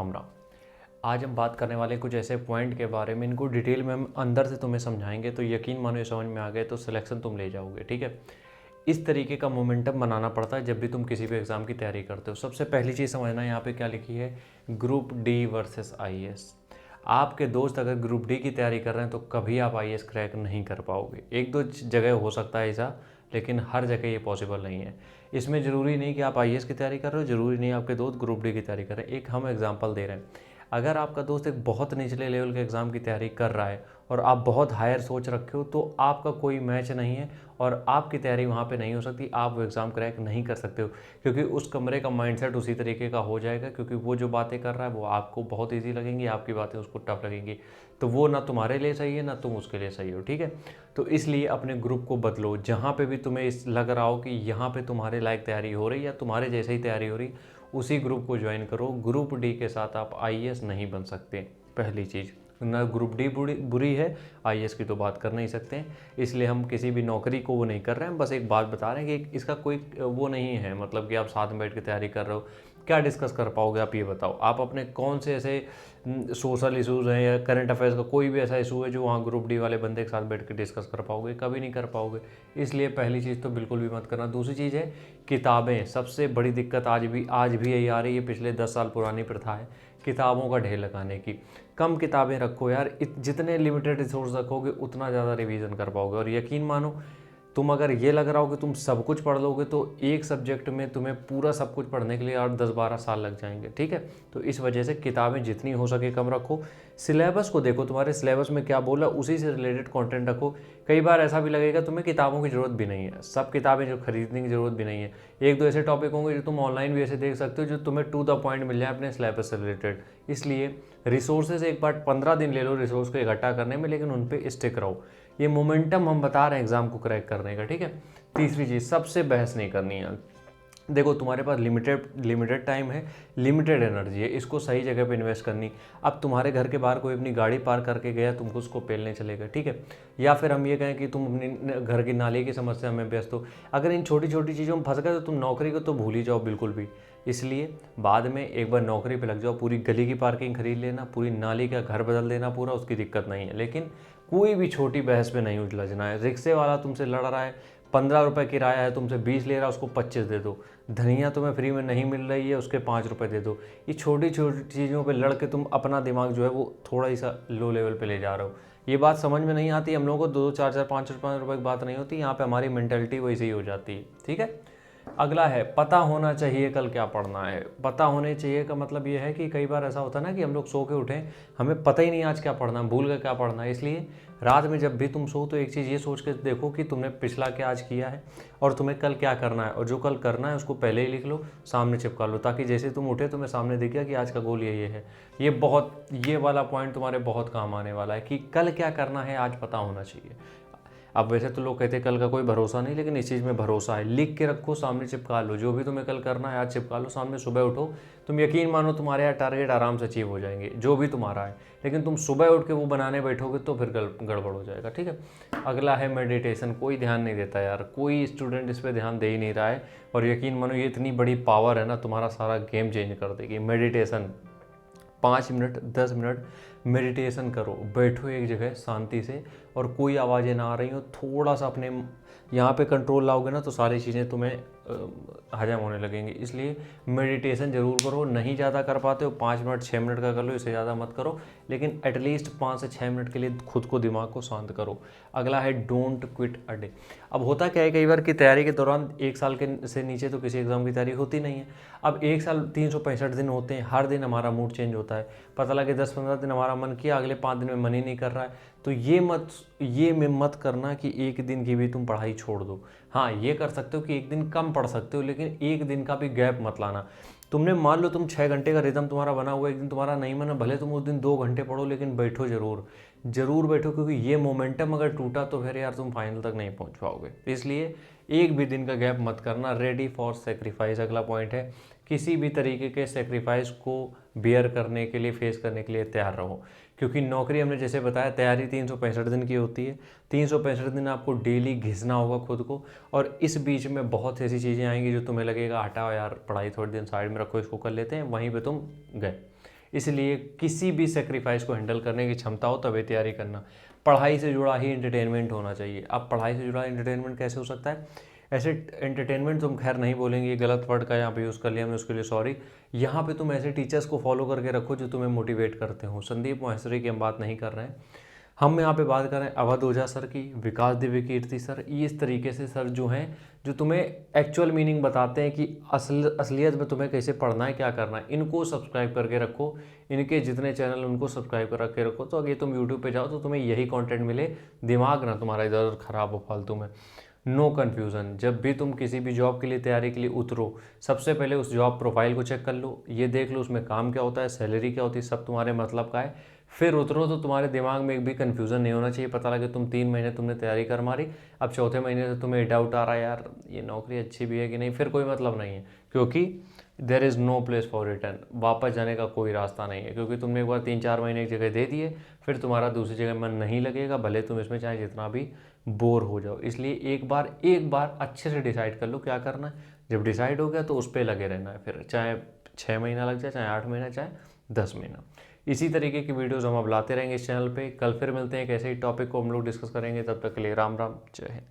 कमरा। आज हम बात करने वाले कुछ ऐसे पॉइंट के बारे में, इनको डिटेल में हम अंदर से तुम्हें समझाएंगे, तो यकीन मानो ये समझ में आ गए तो सिलेक्शन तुम ले जाओगे। ठीक है, इस तरीके का मोमेंटम बनाना पड़ता है जब भी तुम किसी भी एग्ज़ाम की तैयारी करते हो। सबसे पहली चीज़ समझना, यहाँ पे क्या लिखी है, ग्रुप डी वर्सेस आईएएस। आपके दोस्त अगर ग्रुप डी की तैयारी कर रहे हैं तो कभी आप आईएएस क्रैक नहीं कर पाओगे। एक दो जगह हो सकता है ऐसा, लेकिन हर जगह ये पॉसिबल नहीं है। इसमें ज़रूरी नहीं कि आप आईएएस की तैयारी कर रहे हो, ज़रूरी नहीं आपके दोस्त ग्रुप डी की तैयारी कर रहे हैं। एक हम एग्जांपल दे रहे हैं, अगर आपका दोस्त एक बहुत निचले लेवल के एग्ज़ाम की तैयारी कर रहा है और आप बहुत हायर सोच रखे हो, तो आपका कोई मैच नहीं है और आपकी तैयारी वहाँ पे नहीं हो सकती। आप वो एग्ज़ाम क्रैक नहीं कर सकते हो, क्योंकि उस कमरे का माइंडसेट उसी तरीके का हो जाएगा, क्योंकि वो जो बातें कर रहा है वो आपको बहुत ईजी लगेंगी, आपकी बातें उसको टफ लगेंगी। तो वो ना तुम्हारे लिए सही है ना तुम उसके लिए सही हो। ठीक है, तो इसलिए अपने ग्रुप को बदलो। जहाँ पे भी तुम्हें इस लग रहा हो कि यहाँ पे तुम्हारे लायक तैयारी हो रही है या तुम्हारे जैसे ही तैयारी हो रही, उसी ग्रुप को ज्वाइन करो। ग्रुप डी के साथ आप आईएएस नहीं बन सकते। पहली चीज़, ना ग्रुप डी बुरी है, आईएएस की तो बात कर नहीं सकते हैं। इसलिए हम किसी भी नौकरी को वो नहीं कर रहे हैं, बस एक बात बता रहे हैं कि इसका कोई वो नहीं है, मतलब कि आप साथ में बैठ के तैयारी कर रहे हो, क्या डिस्कस कर पाओगे आप ये बताओ। आप अपने कौन से ऐसे सोशल इशूज़ हैं या करंट अफेयर्स का कोई भी ऐसा इशू है जो वहाँ ग्रुप डी वाले बंदे के साथ बैठ के डिस्कस कर पाओगे, कभी नहीं कर पाओगे। इसलिए पहली चीज़ तो बिल्कुल भी मत करना। दूसरी चीज़ है किताबें। सबसे बड़ी दिक्कत आज भी यही आ रही है, पिछले 10 साल पुरानी प्रथा है किताबों का ढेर लगाने की। कम किताबें रखो यार, जितने लिमिटेड रिसोर्स रखोगे उतना ज़्यादा रिवीजन कर पाओगे। और यकीन मानो, तुम अगर ये लग रहा हो कि तुम सब कुछ पढ़ लोगे तो एक सब्जेक्ट में तुम्हें पूरा सब कुछ पढ़ने के लिए 8 10 12 साल लग जाएंगे। ठीक है, तो इस वजह से किताबें जितनी हो सके कम रखो। सिलेबस को देखो, तुम्हारे सिलेबस में क्या बोला उसी से रिलेटेड कंटेंट रखो। कई बार ऐसा भी लगेगा तुम्हें किताबों की ज़रूरत भी नहीं है, सब किताबें जो खरीदने की ज़रूरत भी नहीं है। एक दो ऐसे टॉपिक होंगे जो तुम ऑनलाइन भी ऐसे देख सकते हो जो तुम्हें टू द पॉइंट मिल जाए अपने सिलेबस से रिलेटेड। इसलिए रिसोर्सेज एक बार 15 दिन ले लो रिसोर्स को इकट्ठा करने में, लेकिन उन पर स्टिक रहो। ये मोमेंटम हम बता रहे हैं एग्जाम को क्रैक करने का। ठीक है, तीसरी चीज़, सबसे बहस नहीं करनी है। देखो, तुम्हारे पास लिमिटेड टाइम है, लिमिटेड एनर्जी है, इसको सही जगह पे इन्वेस्ट करनी। अब तुम्हारे घर के बाहर कोई अपनी गाड़ी पार्क करके गया, तुमको उसको पेलने चलेगा। ठीक है, या फिर हम ये कहें कि तुम अपनी घर की नाली की समस्या में व्यस्त हो। अगर इन छोटी छोटी चीज़ों में फंस गए तो तुम नौकरी को तो भूल ही जाओ बिल्कुल भी। इसलिए बाद में एक बार नौकरी पे लग जाओ, पूरी गली की पार्किंग खरीद लेना, पूरी नाली का घर बदल देना पूरा, उसकी दिक्कत नहीं है। लेकिन कोई भी छोटी बहस में नहीं उलझना है। रिक्शे वाला तुमसे लड़ रहा है, 15 रुपये किराया है, तुमसे 20 ले रहा है, उसको 25 दे दो। धनिया तुम्हें फ्री में नहीं मिल रही है, उसके 5 रुपये दे दो। ये छोटी छोटी चीज़ों पे लड़ के तुम अपना दिमाग जो है वो थोड़ा ही सा लो लेवल पे ले जा रहे हो। ये बात समझ में नहीं आती। हम लोगों को 2 2 4 4 5 5 रुपये की बात नहीं होती, यहाँ पे हमारी मेंटेलिटी वैसी ही हो जाती है। ठीक है, अगला है पता होना चाहिए कल क्या पढ़ना है। पता होने चाहिए का मतलब ये है कि कई बार ऐसा होता है ना कि हम लोग सो के उठें, हमें पता ही नहीं आज क्या पढ़ना है, भूल गए क्या पढ़ना है। इसलिए रात में जब भी तुम सो तो एक चीज़ ये सोच के देखो कि तुमने पिछला क्या आज किया है और तुम्हें कल क्या करना है, और जो कल करना है उसको पहले ही लिख लो, सामने चिपका लो, ताकि जैसे तुम उठे तुम्हें सामने दिख गया कि आज का गोल ये है। ये वाला पॉइंट तुम्हारे बहुत काम आने वाला है कि कल क्या करना है आज पता होना चाहिए। अब वैसे तो लोग कहते हैं कल का कोई भरोसा नहीं, लेकिन इस चीज़ में भरोसा है। लिख के रखो, सामने चिपका लो, जो भी तुम्हें कल करना है आज चिपका लो सामने। सुबह उठो, तुम यकीन मानो तुम्हारे यहाँ टारगेट आराम से अचीव हो जाएंगे जो भी तुम्हारा है। लेकिन तुम सुबह उठ के वो बनाने बैठोगे तो फिर गड़बड़ हो जाएगा। ठीक है, अगला है मेडिटेशन। कोई ध्यान नहीं देता यार, कोई स्टूडेंट इस पर ध्यान दे ही नहीं रहा है। और यकीन मानो ये इतनी बड़ी पावर है ना, तुम्हारा सारा गेम चेंज कर देगी। मेडिटेशन 5 मिनट 10 मिनट मेडिटेशन करो, बैठो एक जगह शांति से और कोई आवाज़ें ना आ रही हो, थोड़ा सा अपने यहाँ पे कंट्रोल लाओगे ना तो सारी चीज़ें तुम्हें हजम होने लगेंगी। इसलिए मेडिटेशन ज़रूर करो। नहीं ज़्यादा कर पाते हो 5 मिनट 6 मिनट का कर लो, इससे ज़्यादा मत करो, लेकिन एटलीस्ट 5 से 6 मिनट के लिए खुद को दिमाग को शांत करो। अगला है डोंट क्विट अ डे। अब होता क्या है कई बार कि तैयारी के दौरान 1 साल के से नीचे तो किसी एग्ज़ाम की तैयारी होती नहीं है। अब 1 साल 365 दिन होते हैं, हर दिन हमारा मूड चेंज होता है। पता लगे 10 15 दिन हमारा मन किया, अगले 5 दिन में मन ही नहीं कर रहा है। तो ये मत करना कि एक दिन की भी तुम पढ़ाई छोड़ दो। हाँ, ये कर सकते हो कि एक दिन कम पढ़ सकते हो, लेकिन एक दिन का भी गैप मत लाना। तुमने मान लो तुम 6 घंटे का रिदम तुम्हारा बना हुआ, एक दिन तुम्हारा नहीं बना, भले तुम उस दिन 2 घंटे पढ़ो, लेकिन बैठो जरूर बैठो, क्योंकि ये मोमेंटम अगर टूटा तो फिर यार तुम फाइनल तक नहीं पहुंच पाओगे। इसलिए एक भी दिन का गैप मत करना। रेडी फॉर सेक्रीफाइस अगला पॉइंट है। किसी भी तरीके के सेक्रीफाइस को बियर करने के लिए, फेस करने के लिए तैयार रहो, क्योंकि नौकरी हमने जैसे बताया तैयारी 365 दिन की होती है। 365 दिन आपको डेली घिसना होगा खुद को, और इस बीच में बहुत ऐसी चीज़ें आएंगी जो तुम्हें लगेगा हटाओ यार, पढ़ाई थोड़े दिन साइड में रखो, इसको कर लेते हैं, वहीं पे तुम गए। इसलिए किसी भी सेक्रीफाइस को हैंडल करने की क्षमता हो तभी तैयारी करना। पढ़ाई से जुड़ा ही एंटरटेनमेंट होना चाहिए। अब पढ़ाई से जुड़ा एंटरटेनमेंट कैसे हो सकता है? ऐसे एंटरटेनमेंट तुम खैर नहीं बोलेंगे, ये गलत वर्ड का यहाँ पे यूज़ कर लिया मैं, उसके लिए सॉरी। यहाँ पे तुम ऐसे टीचर्स को फॉलो करके रखो जो तुम्हें मोटिवेट करते हो। संदीप माहेश्वरी की हम बात नहीं कर रहे हैं, हम यहाँ पे बात कर रहे हैं अवध ओझा सर की, विकास दिव्य कीर्ति सर। ये इस तरीके से सर जो हैं, जो तुम्हें एक्चुअल मीनिंग बताते हैं कि असलियत में तुम्हें कैसे पढ़ना है, क्या करना है। इनको सब्सक्राइब करके रखो, इनके जितने चैनल उनको सब्सक्राइब कर के रखो, तो अगर तुम यूट्यूब पे जाओ तो तुम्हें यही कंटेंट मिले, दिमाग ना तुम्हारा इधर उधर खराब हो फालतू में। No confusion. जब भी तुम किसी भी जॉब के लिए तैयारी के लिए उतरो, सबसे पहले उस जॉब प्रोफाइल को चेक कर लो, ये देख लो उसमें काम क्या होता है, सैलरी क्या होती है, सब तुम्हारे मतलब का है। फिर उतरो तो तुम्हारे दिमाग में एक भी कन्फ्यूज़न नहीं होना चाहिए। पता लगे तुम 3 महीने तुमने तैयारी कर मारी, अब चौथे महीने से तुम्हें डाउट आ रहा है यार ये नौकरी अच्छी भी है कि नहीं, फिर कोई मतलब नहीं है, क्योंकि there is no place for return. वापस जाने का कोई रास्ता नहीं है, क्योंकि तुमने एक बार 3-4 महीने एक जगह दे दिए, फिर तुम्हारा दूसरी जगह मन नहीं लगेगा, भले तुम इसमें चाहे जितना भी बोर हो जाओ। इसलिए एक बार अच्छे से डिसाइड कर लो क्या करना है। जब डिसाइड हो गया तो उस पर लगे रहना है, फिर चाहे 6 महीना लग जाए, चाहे 8 महीना, चाहे 10 महीना। इसी तरीके की वीडियोज़ हम अब लाते रहेंगे इस चैनल पे। कल फिर मिलते हैं एक ऐसे ही टॉपिक को हम लोग डिस्कस करेंगे। तब तक के लिए राम राम, जय हिंद।